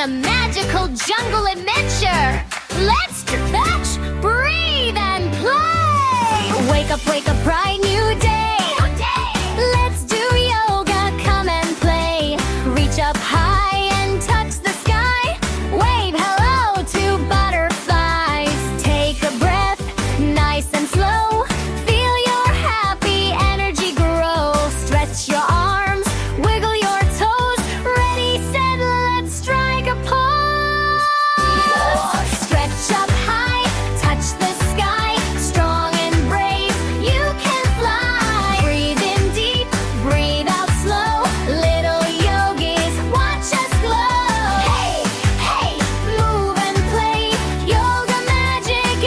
magical jungle adventure. Let's stretch, breathe, and play. Wake up, bright new day. Let's do yoga, come and play. Reach up high and touch the sky. Wave hello to butterflies. Take a breath, nice and slow. Feel your happy energy grow. Stretch your arms, wiggle your toes. Ready, set, let's strike a pose. Stretch up high, touch the sky. Strong and brave, you can fly. Breathe in deep, breathe out slow. Little yogis, watch us glow. Hey, hey, move and play. Yoga magic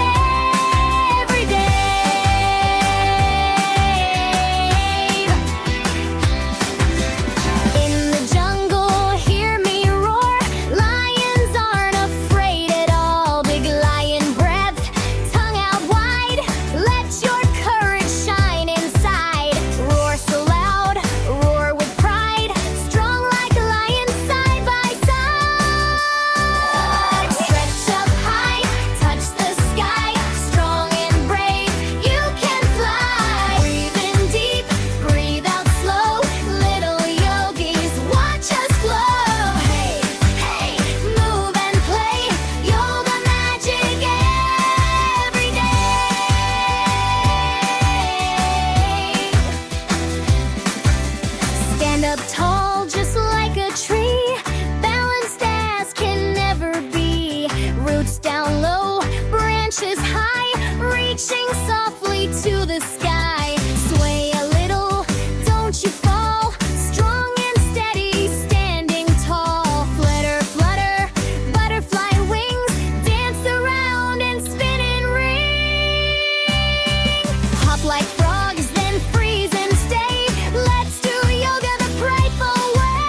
every day. In the jungle, hear me roar. Lions aren't afraid at all. Big lion breath, tongue out wide. Let your courage shine inside. Roar so loud, roar with pride. Strong like a lion, side by side. Stretch up high, touch the sky. Strong and brave, you can fly. Breathe in deep, breathe out slow. Little yogis, watch us glow. Hey, hey, move and play. Yoga magic every day. Stand up tall, just like a tree. Balanced as can never be. Roots down low, branches high. Reaching softly to the sky. Sway a little, don't you fall. Strong and steady, standing tall. Flutter, flutter, butterfly wings. Dance around and spin and ring. Hop like frogs, then freeze and stay. Let's do yoga the prideful way.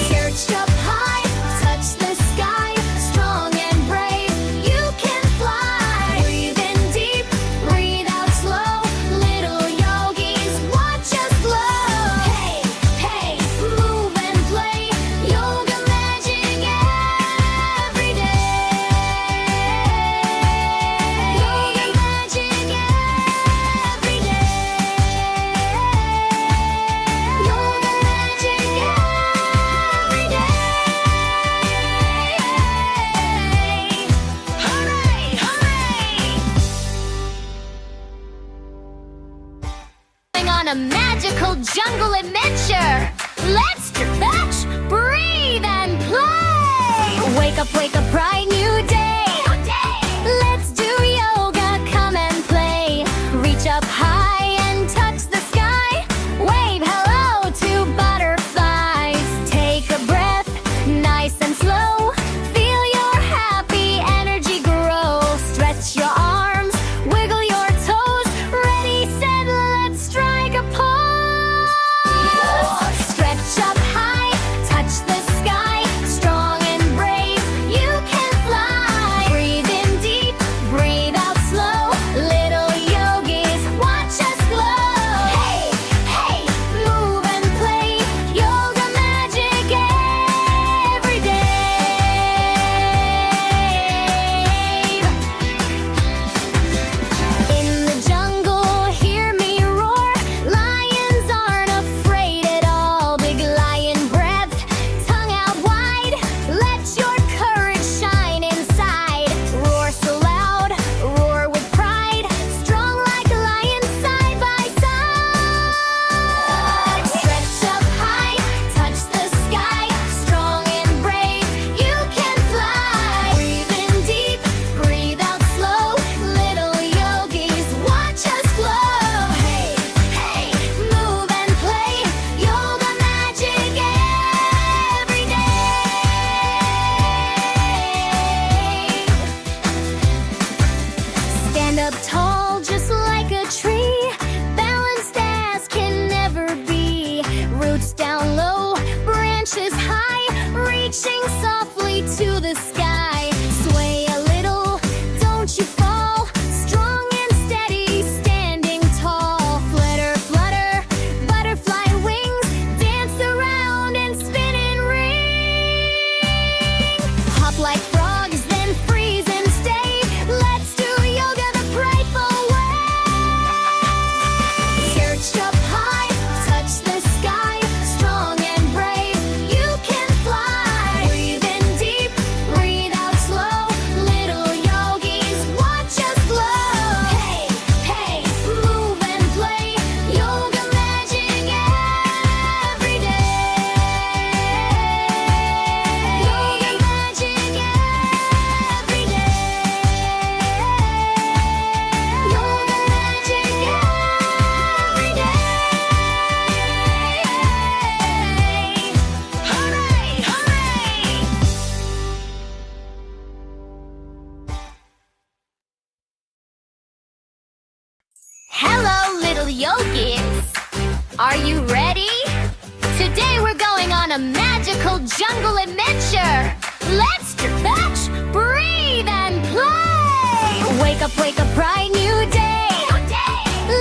Search up high, touch the sky. Strong and brave, you can fly. Breathe in deep, breathe out slow. Little yogis, watch us glow. Hey, hey, move and play. Yoga magic every day. Yoga magic every day. Yoga magic every day. Hooray, hooray! Going on a magical jungle adventure. Let's stretch, breathe, and play. Wake up, bright new day. Let's do yoga, come and play. Reach up high and touch the sky. Wave hello to butterflies. Take a breath, nice and slow. Feel your happy energy grow. Stretch your arms, wiggle your toes. Ready, set, let's strike a pose. Stretch up high, touch the sky. Strong and brave, you can fly. Breathe in deep, breathe out slow. Little yogis, watch us glow. Hey, hey, move and play. Yoga magic every day. In the jungle, hear me roar. Lions aren't afraid at all. Big lion breath, tongue out wide. Let your courage shine inside. Roar so loud, roar with pride. Strong like a lion, side by side. Stretch up high, touch the sky. Strong and brave, you can fly. Breathe in deep, breathe out slow. Little yogis, watch us glow. Hey, hey, move and play. Yoga magic every day. Stand up tall, just like a tree. Balanced as can never be. Roots down low, branches high. Reaching softly to the sky. Sway a little, don't you fall. Strong and steady, standing tall. Flutter, flutter, butterfly wings. Dance around and spin and ring. Are you ready? Today we're going on a magical jungle adventure. Let's stretch, breathe, and play. Wake up, bright new day.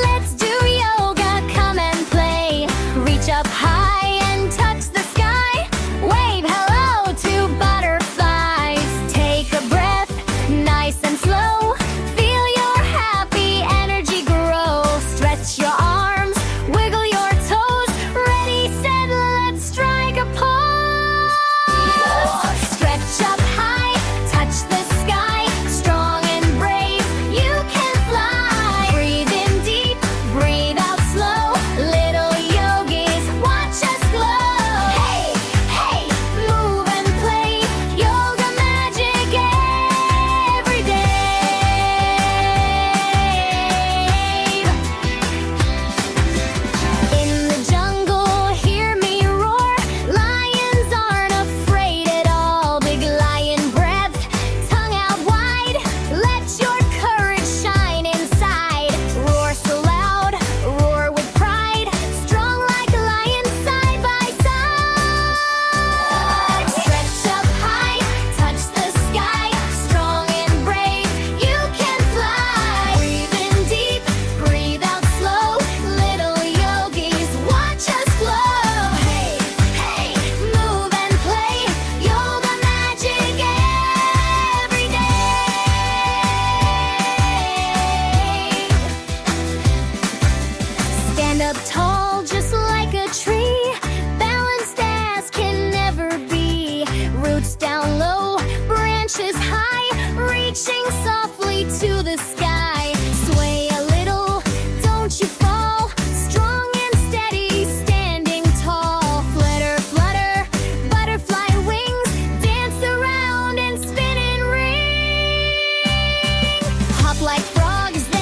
Let's do yoga, come and play. Reach up high and touch the sky. Wave hello to butterflies. Take a breath, nice and slow. Feel your happy energy grow. Stretch your arms, wiggle your toes. Ready, set, let's strike a pose. Stretch up high, touch the sky. Strong and brave, you can fly. Breathe in deep, breathe out slow. Little yogis, watch us glow. Hey, hey, move and play. Yoga magic every day. In the jungle, hear me roar. Lions aren't afraid at all. Big lion breath, tongue out wide. Let your courage shine inside. Roar so loud, roar with pride. Strong like a lion, side by side. Stretch up high, touch the sky. Strong and brave, you can fly. Breathe in deep, breathe out slow. Little yogis, watch us glow. Hey, hey, move and play. Yoga magic every day. Stand up tall, just like a tree. Balanced as can never be. Roots down low, branches high. Reaching softly to the sky. Sway a little, don't you fall. Strong and steady, standing tall. Flutter, flutter, butterfly wings. Dance around and spin and ring. Hop like